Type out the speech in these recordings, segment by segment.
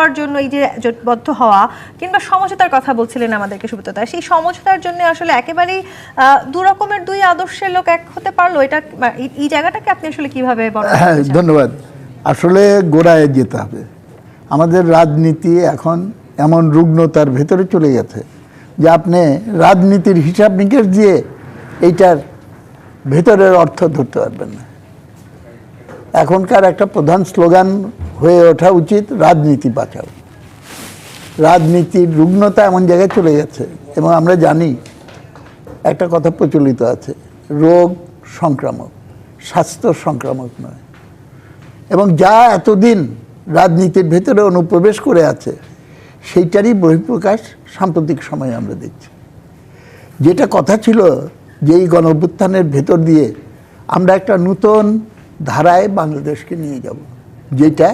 হওয়ার জন্য এই যে জোটবদ্ধ হওয়া কিংবা সমঝোতার কথা বলছিলেন আমাদেরকে সুব্রত, সেই সমঝোতার জন্য আসলে একেবারেই দু রকমের দুই আদর্শের লোক এক হতে পারলো, এটা এই জায়গাটাকে আপনি আসলে কিভাবে বর্ণনা করতে চান? ধন্যবাদ। আসলে গোড়ায় যেতে হবে। আমাদের রাজনীতি এখন এমন রুগ্নতার ভেতরে চলে গেছে যে আপনি রাজনীতির হিসাব নিকেশ দিয়ে এইটার ভেতরের অর্থ ধরতে পারবেন না। এখনকার একটা প্রধান স্লোগান হয়ে ওঠা উচিত, রাজনীতি বাঁচাও। রাজনীতির রুগ্নতা এমন জায়গায় চলে গেছে, এবং আমরা জানি একটা কথা প্রচলিত আছে, রোগ সংক্রামক, স্বাস্থ্য সংক্রামক নয়। এবং যা এতদিন রাজনীতির ভেতরে অনুপ্রবেশ করে আছে সেইটারই বহিঃপ্রকাশ সাম্প্রতিক সময়ে আমরা দেখছি। যেটা কথা ছিল যে এই গণঅভ্যুত্থানের ভেতর দিয়ে আমরা একটা নূতন ধারায় বাংলাদেশকে নিয়ে যাব, যেটা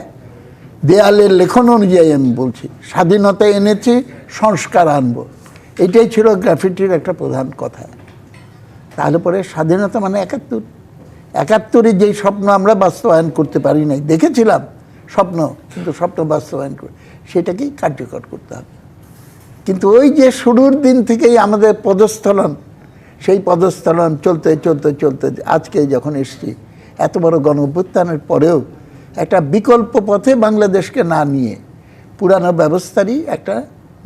দেয়ালের লেখন অনুযায়ী আমি বলছি, স্বাধীনতা এনেছি, সংস্কার আনব, এটাই ছিল গ্রাফিটির একটা প্রধান কথা। তাহলে পরে স্বাধীনতা মানে ৭১ যেই স্বপ্ন আমরা বাস্তবায়ন করতে পারি নাই, দেখেছিলাম স্বপ্ন, কিন্তু স্বপ্ন বাস্তবায়ন করে সেটাকেই কার্যকর করতে হবে। কিন্তু ওই যে শুরুর দিন থেকেই আমাদের পদস্থলন, সেই পদস্থলন চলতে চলতে চলতে আজকে যখন এসছি, এত বড় গণঅভ্যুত্থানের পরেও একটা বিকল্প পথে বাংলাদেশকে না নিয়ে পুরানো ব্যবস্থারই একটা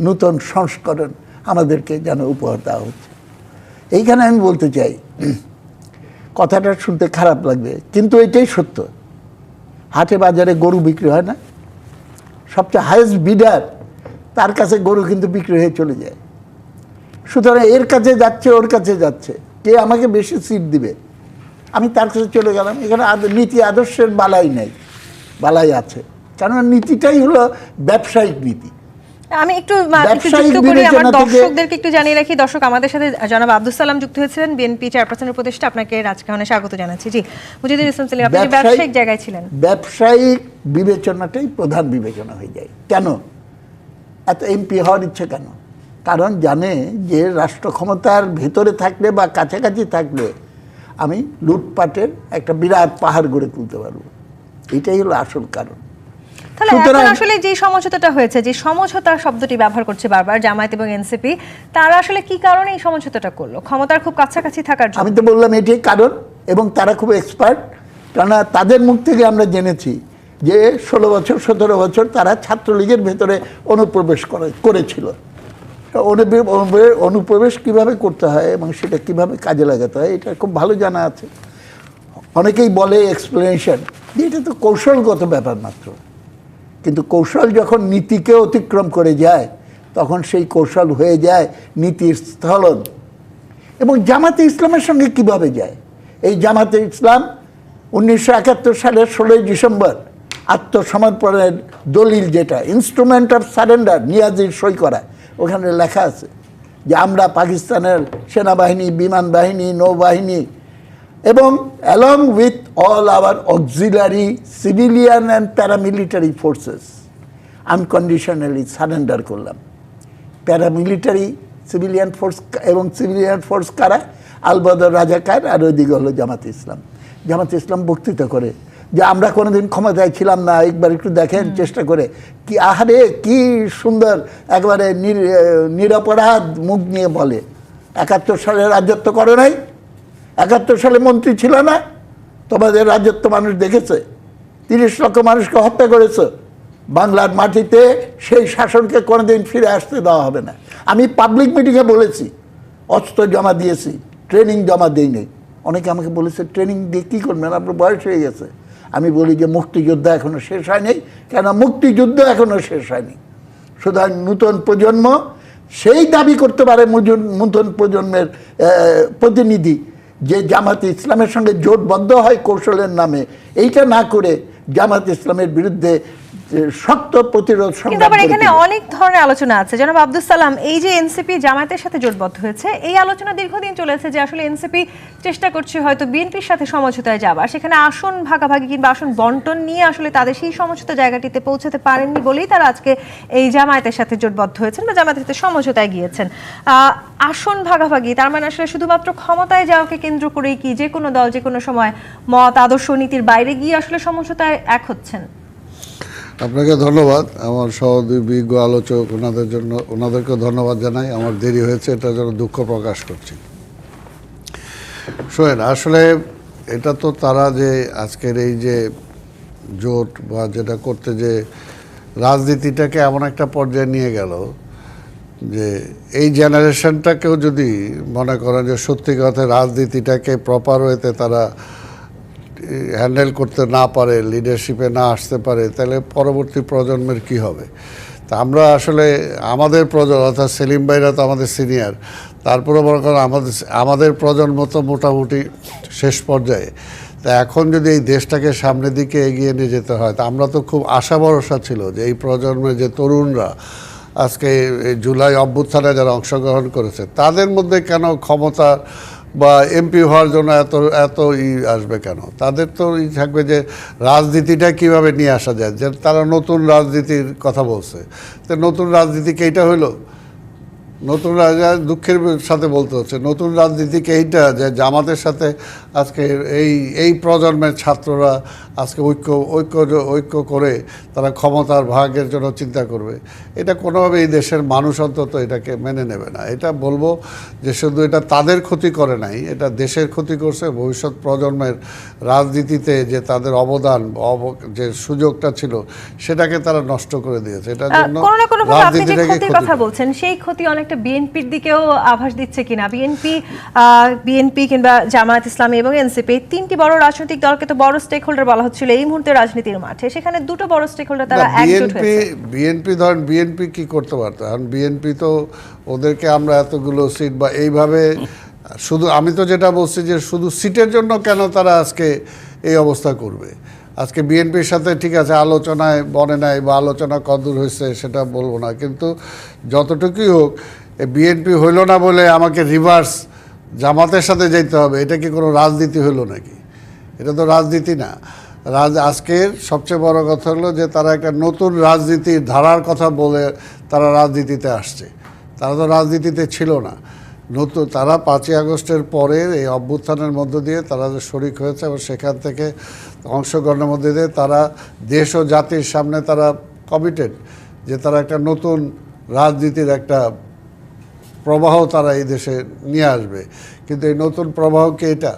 নূতন সংস্করণ আমাদেরকে যেন উপহার দেওয়া হচ্ছে। এইখানে আমি বলতে চাই, কথাটা শুনতে খারাপ লাগবে কিন্তু এটাই সত্য। হাটে বাজারে গরু বিক্রি হয় না, সবচেয়ে হাইয়েস্ট বিডার তার কাছে গরু কিন্তু বিক্রি হয়ে চলে যায়। সুতরাং এর কাছে যাচ্ছে, ওর কাছে যাচ্ছে, কে আমাকে বেশি সিট দিবে, আমি তার কাছে চলে গেলাম। এখানে নীতি আদর্শের বালাই নেই, বালাই আছে, কারণ নীতিটাই হলো ব্যবসায়িক নীতি। আমি একটু যুক্ত করি, আমার দর্শকদেরকে একটু জানিয়ে রাখি। দর্শক, আমাদের সাথে জনাব আব্দুস সালাম যুক্ত হয়েছিলেন, বিএনপি চেয়ারপারসনের উপদেষ্টা। আপনাকে রাজকাহনে স্বাগত জানাচ্ছি। জি, মুজিদুল ইসলাম সেলিম, আপনি ব্যবসায়িক জায়গায় ছিলেন। ব্যবসায়িক বিবেচনাটাই প্রধান বিবেচনা হয়ে যায়। কেন এত এমপি হওয়ার ইচ্ছে কেন? কারণ জানে যে রাষ্ট্র ক্ষমতার ভেতরে থাকলে বা কাছাকাছি থাকলে আমি লুটপাটের একটা বিরাট পাহাড় গড়ে তুলতে পারবো। এটাই হলো আসল কারণ। তাহলে এখন আসলে যে সমঝোতাটা হয়েছে, যে সমঝোতা শব্দটি ব্যবহার করছে বারবার জামায়াত এবং এনসিপি, তারা আসলে কি কারণে এই সমঝোতাটা করলো? ক্ষমতার খুব কাছাকাছি থাকার জন্য? আমি তো বললাম এটাই কারণ, এবং তারা খুব এক্সপার্ট। কেননা তাদের মুখ থেকে আমরা জেনেছি যে 16 বছর 17 বছর তারা ছাত্রলীগের ভেতরে অনুপ্রবেশ করেছিল। অনুপ্রবেশ কিভাবে করতে হয় এবং সেটা কিভাবে কাজে লাগাতে হয় এটা খুব ভালো জানা আছে। অনেকেই বলে এক্সপ্লেনেশন যে এটা তো কৌশলগত ব্যাপার মাত্র, কিন্তু কৌশল যখন নীতিকে অতিক্রম করে যায় তখন সেই কৌশল হয়ে যায় নীতির স্থলন। এবং জামাতে ইসলামের সঙ্গে কিভাবে যায়? এই জামাতে ইসলাম 1971 সালের 16 ডিসেম্বর আত্মসমর্পণের দলিল, যেটা ইনস্ট্রুমেন্ট অফ সারেন্ডার, নিয়াজির সই করা, ওখানে লেখা আছে যে আমরা পাকিস্তানের সেনাবাহিনী, বিমান বাহিনী, নৌবাহিনী এবং along with all our auxiliary civilian and paramilitary forces unconditionally surrender করলাম। প্যারামিলিটারি সিভিলিয়ান ফোর্স এবং সিভিলিয়ান ফোর্স কারা? আলবদর রাজাকার, আর ওইদিকে হলো জামাতে ইসলাম। জামাতে ইসলাম বক্তৃতা করে যে আমরা কোনোদিন ক্ষমতায় ছিলাম না, একবার একটু দেখেন চেষ্টা করে, কি আহারে কি সুন্দর একবারে নিরপরাধ মুখ নিয়ে বলে। 71 সালে রাজত্ব করে নাই, 71 সালে মন্ত্রী ছিল না, তোমাদের রাজত্ব মানুষ দেখেছে, 30 লক্ষ মানুষকে হত্যা করেছে। বাংলার মাটিতে সেই শাসনকে কোনোদিন ফিরে আসতে দেওয়া হবে না। আমি পাবলিক মিটিংয়ে বলেছি, অস্ত্র জমা দিয়েছি, ট্রেনিং জমা দিইনি। অনেকে আমাকে বলেছে ট্রেনিং দিয়ে কী করবেন, আপনার বয়স হয়ে গেছে। আমি বলি যে মুক্তিযুদ্ধ এখনও শেষ হয়নি, কেন মুক্তিযুদ্ধ এখনও শেষ হয়নি। সুতরাং নূতন প্রজন্ম সেই দাবি করতে পারে, নূতন প্রজন্মের প্রতিনিধি, যে জামাতে ইসলামের সঙ্গে জোটবদ্ধ হয় কৌশলের নামে, এইটা না করে জামাত ইসলামের বিরুদ্ধে শক্ত প্রতিরোধ কিন্তু আবার এখানে অনেক ধরনের আলোচনা আছে। জনাব আব্দুস সালাম, এই যে এনসিপি জামায়াতের সাথে জোটবদ্ধ হয়েছে, এই আলোচনা দীর্ঘদিন চলেছে যে আসলে এনসিপি চেষ্টা করছে হয়তো বিএনপির সাথে সমঝোতায় যাবার, সেখানে আসন ভাগাভাগি কিংবা আসন বন্টন নিয়ে আসলে তাদের সেই সমঝোতা জায়গাটিতে পৌঁছাতে পারেননি বলেই তারা আজকে এই জামায়াতের সাথে জোটবদ্ধ হয়েছেন বা জামায়াতের সাথে সমঝোতায় গিয়েছেন। আসন ভাগাভাগি তার মানে আসলে শুধুমাত্র ক্ষমতায় যাওয়াকে কেন্দ্র করেই কি যে কোনো দল যে কোনো সময় মত, আদর্শ, নীতির বাইরে গিয়ে আসলে সমঝোতায় এক হচ্ছেন? আপনাকে ধন্যবাদ, আমার সহযোগী বিজ্ঞ আলোচক ওনাদেরকে ধন্যবাদ জানাই। আমার দেরি হয়েছে, এটার জন্য দুঃখ প্রকাশ করছি। শোনেন, আসলে এটা তো তারা যে আজকের এই যে জোট বা যেটা করতে যে রাজনীতিটাকে এমন একটা পর্যায়ে নিয়ে গেল যে এই জেনারেশনটাকেও যদি মনে করেন যে সত্যি কথা রাজনীতিটাকে প্রপার ওয়েতে তারা হ্যান্ডেল করতে না পারে, লিডারশিপে না আসতে পারে, তাহলে পরবর্তী প্রজন্মের কি হবে? তা আমরা আসলে আমাদের প্রজন্ম, অর্থাৎ সেলিম ভাইরা তো আমাদের সিনিয়র, তারপরে মনে করেন আমাদের প্রজন্ম তো মোটামুটি শেষ পর্যায়ে। তা এখন যদি এই দেশটাকে সামনের দিকে এগিয়ে নিয়ে যেতে হয়, তা আমরা তো খুব আশা ভরসা ছিল যে এই প্রজন্মের যে তরুণরা আজকে এই জুলাই অভ্যুত্থানে যারা অংশগ্রহণ করেছে তাদের মধ্যে কেন ক্ষমতা বা এমপি হওয়ার জন্য এত আসবে কেন? তাদের তো থাকবে যে রাজনীতিটা কিভাবে নিয়ে আসা যায়, যে তারা নতুন রাজনীতির কথা বলছে। তো নতুন রাজনীতিকে এইটা হলো নতুন দুঃখের সাথে বলতে হচ্ছে নতুন রাজনীতিকে এইটা যে জামাতের সাথে আজকে এই প্রজন্মের ছাত্ররা আজকে ঐক্য করে তারা ক্ষমতার ভাগের জন্য চিন্তা করবে, এটা কোনোভাবে এই দেশের মানুষ অন্তত এটাকে মেনে নেবে না। এটা বলবো যে শুধু এটা তাদের ক্ষতি করে নাই, এটা দেশের ক্ষতি করছে। ভবিষ্যৎ প্রজন্মের রাজনীতিতে যে তাদের অবদান, যে সুযোগটা ছিল সেটাকে তারা নষ্ট করে দিয়েছে। এটার জন্য কোনো না কোনো ভাবে আপনি যে রাজনীতিটাকে ক্ষতির কথা বলছেন সেই ক্ষতি অনেকটা বিএনপির দিকেও আভাস দিচ্ছে কিনা? বিএনপি কিংবা জামায়াত ইসলামী এবং এনসিপি তিনটি বড় রাজনৈতিক দলকে তো বড় স্টেক হোল্ডার বলা হচ্ছিল এই মুহূর্তে রাজনীতির মাঠে, সেখানে দুটো বড় স্টেক হোল্ডার তারা একজোট হয়েছে। বিএনপি কি করতে পারতো? কারণ বিএনপি তো ওদেরকে আমরা এতগুলো সিট বা এইভাবে শুধু, আমি তো যেটা বলছি যে শুধু সিটের জন্য কেন তারা আজকে এই অবস্থা করবে? আজকে বিএনপির সাথে ঠিক আছে আলোচনায় বনে নাই বা আলোচনা কতদূর হয়েছে সেটা বলবো না, কিন্তু যতটুকুই হোক বিএনপি হইল না বলে আমাকে রিভার্স জামাতের সাথে যেতে হবে, এটা কি কোনো রাজনীতি হলো নাকি? এটা তো রাজনীতি না। আজকের সবচেয়ে বড় কথা হলো যে তারা একটা নতুন রাজনীতির ধারার কথা বলে তারা রাজনীতিতে আসছে। তারা তো রাজনীতিতে ছিল না। তারা 5ই আগস্টের পরের এই অভ্যুত্থানের মধ্য দিয়ে তারা যে শরিক হয়েছে এবং সেখান থেকে অংশগ্রহণের মধ্যে দিয়ে তারা দেশ ও জাতির সামনে তারা কমিটেড যে তারা একটা নতুন রাজনীতির একটা প্রবাহ তারা এই দেশে নিয়ে আসবে। কিন্তু এই নতুন প্রবাহ কি এটা?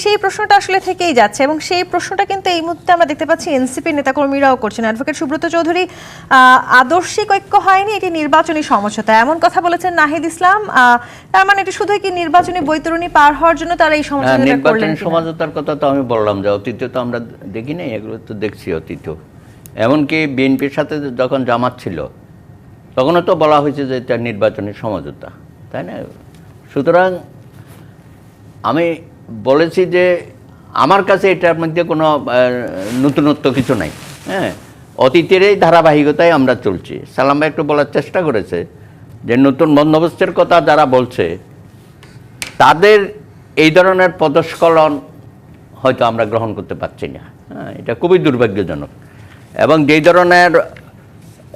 সেই প্রশ্নটা আসলে থেকেই যাচ্ছে এবং সেই প্রশ্নটা কিন্তু এই মুহূর্তে আমরা দেখতে পাচ্ছি এনসিপি নেতাকর্মীরাও করছেন। অ্যাডভোকেট সুব্রত চৌধুরী, আদর্শিক ঐক্য হয়নি, এটি নির্বাচনী সমঝোতা, এমন কথা বলেছেন নাহিদ ইসলাম। তার মানে এটি শুধু কি নির্বাচনী বৈতরণী পার হওয়ার জন্য তারা এই সমঝোতাটা করলেন? নির্বাচনী সমঝোতার কথা তো আমি বললাম যে অতীতে তো আমরা দেখি নাই, এগুলো তো দেখছি অতীত। এমনকি বিএনপির সাথে যখন জামাত ছিল তখনও তো বলা হয়েছে যে এটা নির্বাচনী সমঝোতা, তাই না? সুতরাং আমি বলেছি যে আমার কাছে এটার মধ্যে কোনো নতুনত্ব কিছু নাই। হ্যাঁ, অতীতের এই ধারাবাহিকতায় আমরা চলছি। সালাম ভাই একটু বলার চেষ্টা করেছে যে নতুন বন্দোবস্তের কথা যারা বলছে তাদের এই ধরনের পদস্খলন হয়তো আমরা গ্রহণ করতে পারছি না। হ্যাঁ, এটা খুবই দুর্ভাগ্যজনক। এবং যেই ধরনের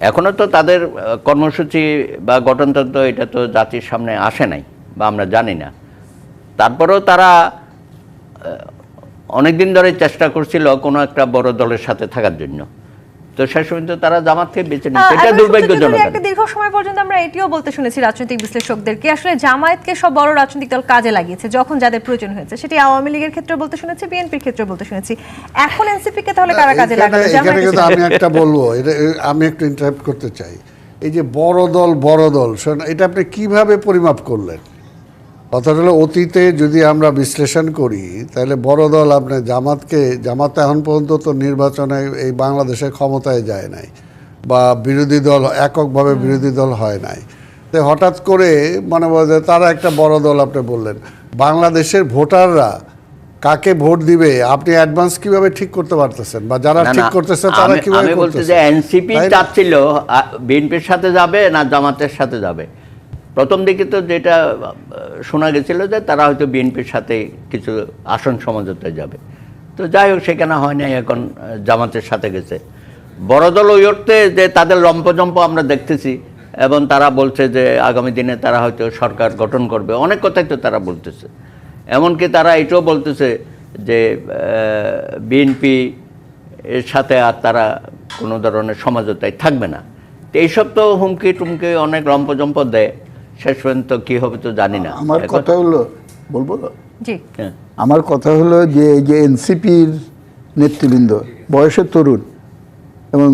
এখনও তো তাদের কর্মসূচি বা গঠনতন্ত্র এটা তো জাতির সামনে আসে নাই বা আমরা জানি না, তারপরেও তারা অনেক দিন ধরে চেষ্টা করছিল কোনো একটা বড় দলের সাথে থাকার জন্য। তো শেষ পর্যন্ত তারা জামাতকে বেছে নিচ্ছে, এটা দুর্ভাগ্যজনক। একটা দীর্ঘ সময় পর্যন্ত আমরা এটিও বলতে শুনেছি রাজনৈতিক বিশ্লেষকদেরকে আসলে জামায়াতকে সব বড় রাজনৈতিক দল কাজে লাগিয়েছে যখন যাদের প্রয়োজন হয়েছে, সেটি আওয়ামী লীগের ক্ষেত্রে বলতে শুনেছি, বিএনপির ক্ষেত্রে বলতে শুনেছি। এখন এনসিপি কে তাহলে কারা কাজে লাগালো? আমি একটা বলবো, এটা আমি একটু ইন্টারাপ্ট করতে চাই। এই যে বড় দল এটা আপনি কিভাবে পরিমাপ করলেন? কথাটা হলো অতীতে যদি আমরা বিশ্লেষণ করি তাহলে বড় দল আপনি জামাত এখন পর্যন্ত তো নির্বাচনে এই বাংলাদেশের ক্ষমতায় যায় নাই বা বিরোধী দল এককভাবে বিরোধী দল হয় নাই। তো হঠাৎ করে মনে হয় তারা একটা বড় দল আপনি বললেন। বাংলাদেশের ভোটাররা কাকে ভোট দিবে আপনি অ্যাডভান্স কিভাবে ঠিক করতে পারতেছেন বা যারা ঠিক করতেছে তারা কিভাবে আমি বলতে যে এনসিপি চাচ্ছিল বিএনপির সাথে যাবে না জামাতের সাথে যাবে। প্রথম দিকে তো যেটা শোনা গেছিল যে তারা হয়তো বিএনপির সাথে কিছু আসন সমঝোতায় যাবে। তো যাই হোক, সেখানে হয় নাই, এখন জামাতের সাথে গেছে। বড় দল ওই অর্থে যে তাদের লম্পজম্প আমরা দেখতেছি এবং তারা বলছে যে আগামী দিনে তারা হয়তো সরকার গঠন করবে, অনেক কথাই তো তারা বলতেছে। এমনকি তারা এটাও বলতেছে যে বিএনপি এর সাথে আর তারা কোনো ধরনের সমঝোতায় থাকবে না। তো এইসব তো হুমকি টুমকি অনেক লম্পজম্প দেয়, শেষ পর্যন্ত কী হবে তো জানি না। আমার কথা হলো, বলবো জি, হ্যাঁ, আমার কথা হলো যে এই যে এনসিপির নেতৃবৃন্দ বয়সে তরুণ এবং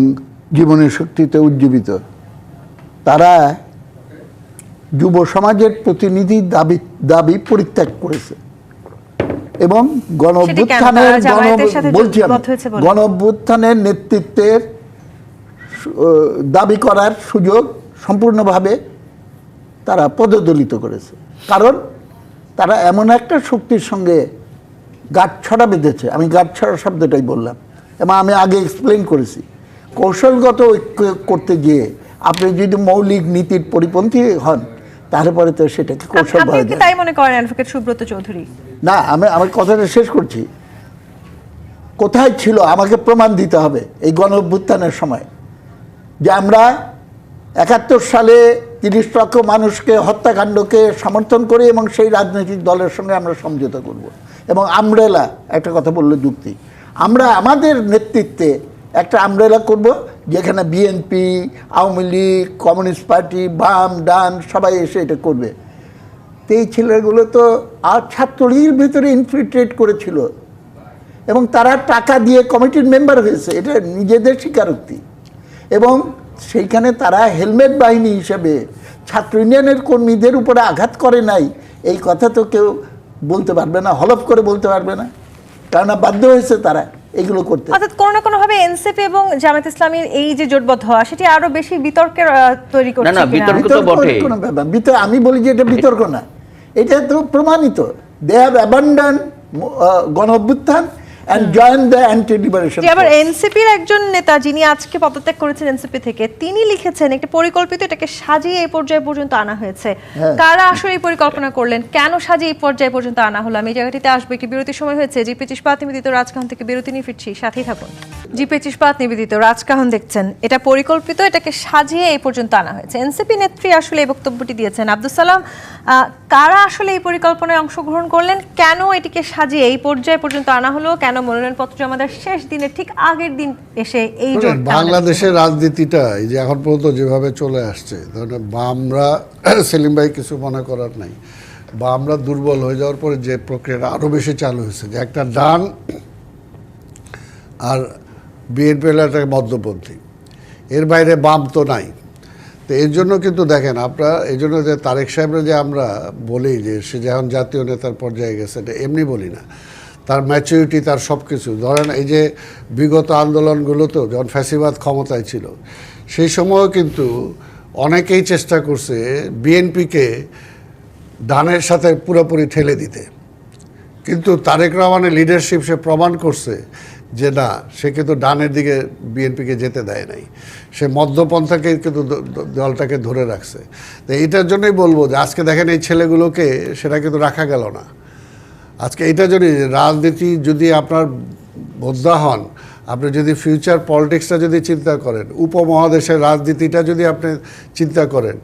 জীবনের শক্তিতে উজ্জীবিত, তারা যুব সমাজের প্রতিনিধি দাবি পরিত্যাগ করেছে এবং গণ সেটা কেন? অভ্যুত্থানের তারা জামায়াতের সাথে বলছি আমি, জোটবদ্ধ হয়েছে বলে? গণ অভ্যুত্থানের নেতৃত্বের দাবি করার সুযোগ সম্পূর্ণভাবে তারা পদদলিত করেছে। কারণ তারা এমন একটা শক্তির সঙ্গে গাঁটছড়া বেঁধেছে, আমি গাঁটছড়া শব্দটাই বললাম এবং আমি আগে এক্সপ্লেন করেছি, কৌশলগত ঐক্য করতে গিয়ে আপনি যদি মৌলিক নীতির পরিপন্থী হন তাহলে পরে তো সেটাকে কৌশল আপনি বলা কি যায় তাই মনে করেন অ্যাডভোকেট সুব্রত চৌধুরী? না। আমার কথাটা শেষ করছি। কোথায় ছিল আমাকে প্রমাণ দিতে হবে এই গণ অভ্যুত্থানের সময় যে আমরা 71 সালে 30 লক্ষ মানুষকে হত্যাকাণ্ডকে সমর্থন করি এবং সেই রাজনৈতিক দলের সঙ্গে আমরা সমঝোতা করব এবং আমব্রেলা, একটা কথা বললো যুক্তি, আমরা আমাদের নেতৃত্বে একটা আমব্রেলা করব যেখানে BNP, Awami League, communist party, বাম ডান সবাই এসে এটা করবে। তো এই ছেলেগুলো তো আর ছাত্রলীগের ভেতরে ইনফিল্ট্রেট করেছিল এবং তারা টাকা দিয়ে কমিটির মেম্বার হয়েছে, এটা নিজেদের স্বীকারোক্তি। এবং সেইখানে তারা হেলমেট বাহিনী হিসেবে ছাত্র ইউনিয়নের কর্মীদের উপরে আঘাত করে নাই, এই কথা তো কেউ বলতে পারবে না, হলফ করে বলতে পারবে না, কেননা বাধ্য হয়েছে তারা এগুলো করতে। অর্থাৎ কোনো না কোনোভাবে এনসিপি এবং জামায়াত ইসলামীর এই যে জোটবদ্ধ হওয়া, সেটি আরো বেশি বিতর্কের তৈরি করছে না, কিনা? বিতর্ক তো বটেই। কোনো ব্যাপার আমি বলি যে এটা বিতর্ক না, এটা তো প্রমাণিত। দে হ্যাভ অ্যাবান্ডন গণ অভ্যুত্থান and join the anti-liberation যে আবার force. এনসিপির একজন নেতা যিনি আজকে পদত্যাগ করেছেন এনসিপি থেকে, তিনি লিখেছেন একটা পরিকল্পিত এটাকে সাজিয়ে এই পর্যায়ে পর্যন্ত আনা হয়েছে। হ্যাঁ। কারা আসলে এই পরিকল্পনা করলেন, কেন সাজিয়ে এই পর্যায়ে পর্যন্ত আনা হলো? আমি এই জায়গাটিতে আসবো, একটি বিরতির সময় হয়েছে। জি25 ইস্পাত নিবেদিত রাজকাহন থেকে বিরতি নিয়ে ফিরছি, সাথেই থাকুন। জি25 ইস্পাত নিবেদিত রাজকাহন দেখছেন। এটা পরিকল্পিত, এটাকে সাজিয়ে এই পর্যন্ত আনা হয়েছে। এনসিপি নেত্রী আসলে এই বক্তব্যটি দিয়েছেন। আব্দুল সালাম, কারা আসলে এই পরিকল্পনায় অংশগ্রহণ করলেন, কেন এটিকে সাজিয়ে এই পর্যায়ে পর্যন্ত আনা হলো, কেন মনোনয়নপত্র আমাদের শেষ দিনের ঠিক আগের দিন এসে এই জোটটা বাংলাদেশের রাজনীতিটা এই যে এখন পর্যন্ত যেভাবে চলে আসছে, ধরেন বামরা, সেলিম ভাই কিছু মনে করার নাই, বামরা দুর্বল হয়ে যাওয়ার পরে যে প্রক্রিয়াটা আরও বেশি চালু হয়েছে, যে একটা ডান আর বিএনপি হলো একটা মধ্যপন্থী, এর বাইরে বাম তো নাই। তো এর জন্য কিন্তু দেখেন আপনারা, এই জন্য যে তারেক সাহেবরা যে আমরা বলি যে সে যখন জাতীয় নেতার পর্যায়ে গেছে, এটা এমনি বলি না, তার ম্যাচুরিটি, তার সব কিছু। ধরেন এই যে বিগত আন্দোলনগুলোতেও যখন ফ্যাসিবাদ ক্ষমতায় ছিল সেই সময়ও কিন্তু অনেকেই চেষ্টা করছে বিএনপিকে ডানের সাথে পুরোপুরি ঠেলে দিতে, কিন্তু তারেক রহমানের লিডারশিপ সে প্রমাণ করছে যে না, সে কিন্তু ডানের দিকে বিএনপিকে যেতে দেয় নাই, সে মধ্যপন্থাকে কিন্তু দলটাকে ধরে রাখছে। তো এটার জন্যই বলবো যে আজকে দেখেন এই ছেলেগুলোকে সেটা কিন্তু রাখা গেল না। আজকে এটা যদি রাজনীতি যদি আপনার বোদ্ধা হন, আপনি যদি ফিউচার পলিটিক্সটা যদি চিন্তা করেন, উপমহাদেশের রাজনীতিটা যদি আপনি চিন্তা করেন,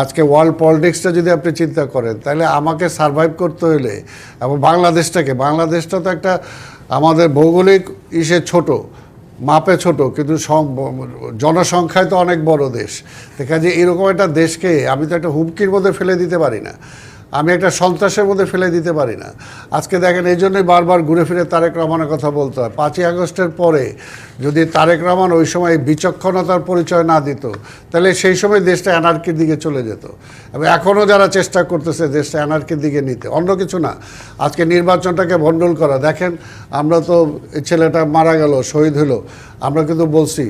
আজকে ওয়ার্ল্ড পলিটিক্সটা যদি আপনি চিন্তা করেন, তাহলে আমাকে সারভাইভ করতে হলে এবং বাংলাদেশটা তো একটা আমাদের ভৌগোলিক ছোট, মাপে ছোট, কিন্তু জনসংখ্যায় তো অনেক বড় দেশ। দেখা যায় এরকম একটা দেশকে আমি তো একটা হুমকির মধ্যে ফেলে দিতে পারি না, আমি একটা সন্ত্রাসের মধ্যে ফেলে দিতে পারি না। আজকে দেখেন এই জন্যই বারবার ঘুরে ফিরে তারেক রহমানের কথা বলতে হয়। 5ই আগস্টের পরে যদি তারেক রহমান ওই সময় বিচক্ষণতার পরিচয় না দিত, তাহলে সেই সময় দেশটা অ্যানার্কির দিকে চলে যেত। এবং এখনও যারা চেষ্টা করতেছে দেশটা অ্যানার্কির দিকে নিতে, অন্য কিছু না, আজকে নির্বাচনটাকে ভণ্ডুল করা। দেখেন আমরা তো এই ছেলেটা মারা গেল, শহীদ হলো, আমরা কিন্তু বলছি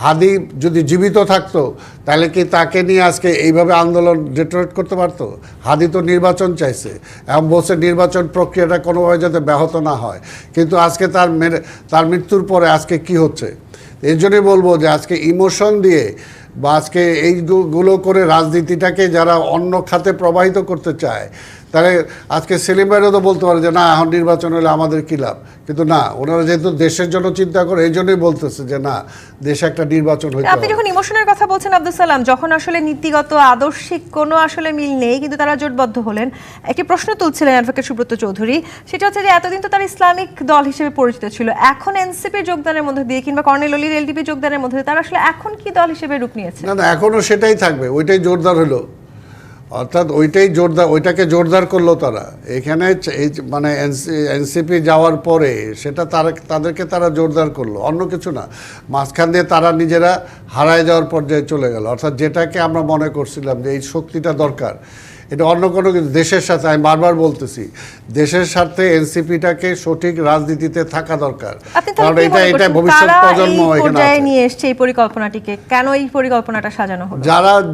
হাদি যদি জীবিত থাকতো তাহলে কি তাকে নিয়ে আজকে এইভাবে আন্দোলন ডেটোরেট করতে পারতো? হাদি তো নির্বাচন চাইছে এবং বলছে নির্বাচন প্রক্রিয়াটা কোনোভাবে যাতে ব্যাহত না হয়, কিন্তু আজকে তার মৃত্যুর পরে আজকে কি হচ্ছে? এই জন্যই বলবো যে আজকে ইমোশন দিয়ে বা আজকে এইগুলো করে রাজনীতিটাকে যারা অন্য খাতে প্রবাহিত করতে চায়, তাহলে আজকে সেলিম ভাইরা তো বলতে পারে যে না এখন নির্বাচন হলে আমাদের কী লাভ, কিন্তু না, ওনারা যেহেতু দেশের জন্য চিন্তা করে এই জন্যই বলতেছে যে না, দেশে একটা নির্বাচন হইতে আপনি হবে। যখন ইমোশনের কথা বলছেন আব্দুল সালাম, যখন আসলে নীতিগত আদর্শিক কোনো আসলে মিল নেই কিন্তু তারা জোটবদ্ধ হলেন, একটি প্রশ্ন তুলছিলেন অ্যাডভোকেট সুব্রত চৌধুরী, সেটা হচ্ছে যে এতদিন তো তারা ইসলামিক দল হিসেবে পরিচিত ছিল, এখন এনসিপির যোগদানের মধ্যে দিয়ে কিংবা কর্নেল অলির এলডিপি যোগদানের মধ্যে দিয়ে তারা আসলে এখন কি দল হিসেবে রূপ নিয়েছে? না না, এখনো সেটাই থাকবে, ওইটাই জোরদার হলো, অর্থাৎ ওইটাকে জোরদার করলো তারা এখানে এই মানে এনসিপি যাওয়ার পরে সেটা তাদেরকে তারা জোরদার করলো, অন্য কিছু না। মাঝখান দিয়ে তারা নিজেরা হারায় যাওয়ার পর্যায়ে চলে গেল, অর্থাৎ যেটাকে আমরা মনে করছিলাম যে এই শক্তিটা দরকার, এটা অন্য কোনো কিছু দেশের সাথে, আমি বারবার বলতেছি, দেশের সাথে এনসিপিটাকে সঠিক রাজনীতিতে থাকা দরকার, কারণ এটা ভবিষ্যৎ প্রজন্ম এখানে আছে। নিয়ে এসছে এই পরিকল্পনাটিকে, কেন এই পরিকল্পনাটা সাজানো হলো?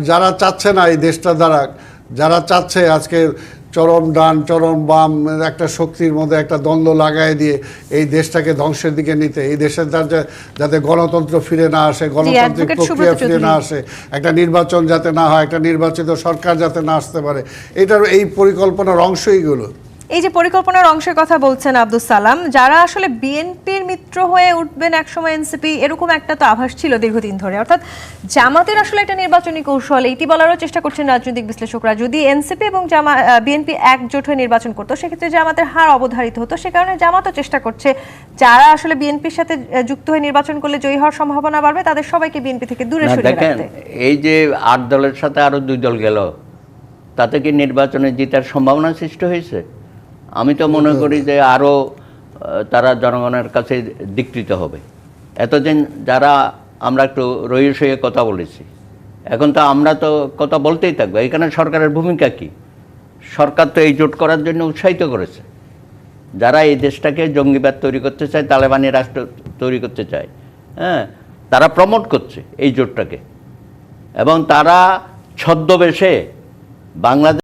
যারা চাচ্ছে না এই দেশটা দাঁড়াক, যারা চাচ্ছে আজকে চরম ডান চরম বাম একটা শক্তির মধ্যে একটা দ্বন্দ্ব লাগাই দিয়ে এই দেশটাকে ধ্বংসের দিকে নিতে, এই দেশের যাতে গণতন্ত্র ফিরে না আসে, গণতান্ত্রিক প্রক্রিয়া ফিরে না আসে, একটা নির্বাচন যাতে না হয়, একটা নির্বাচিত সরকার যাতে না আসতে পারে, এটার এই পরিকল্পনার অংশই এগুলো। এই যে পরিকল্পনার অংশের কথা বলছেন আব্দুল সালাম, যারা আসলে বিএনপির মিত্র হয়ে উঠবেন একসময় এনসিপি, এরকম একটা তো আভাস ছিল দীর্ঘদিন ধরে, অর্থাৎ জামাতের আসলে একটা নির্বাচনী কৌশল, এইটি বলারও চেষ্টা করছেন রাজনৈতিক বিশ্লেষকরা, যদি এনসিপি এবং বিএনপি একজোট হয়ে নির্বাচন করতো সেক্ষেত্রে জামাতের হার অবধারিত হতো, সে কারণে জামাতও চেষ্টা করছে যারা আসলে বিএনপির সাথে যুক্ত হয়ে নির্বাচন করলে জয়ী হওয়ার সম্ভাবনা বাড়বে তাদের সবাইকে বিএনপি থেকে দূরে সরিয়ে দেখেন, রাখতে। এই যে 8 দলের সাথে আরো 2 দল গেল, তাতে কি নির্বাচনে জেতার সম্ভাবনা সৃষ্টি হয়েছে? আমি তো মনে করি যে আরও তারা জনগণের কাছে ধিকৃত হবে। এতদিন যারা আমরা একটু রইয়ে সইয়ে কথা বলেছি, এখন তো আমরা তো কথা বলতেই থাকবো। এখানে সরকারের ভূমিকা কি? সরকার তো এই জোট করার জন্য উৎসাহিত করেছে। যারা এই দেশটাকে জঙ্গিবাদ তৈরি করতে চায়, তালেবানি রাষ্ট্র তৈরি করতে চায়, হ্যাঁ, তারা প্রমোট করছে এই জোটটাকে, এবং তারা ছদ্মবেশে বাংলাদেশ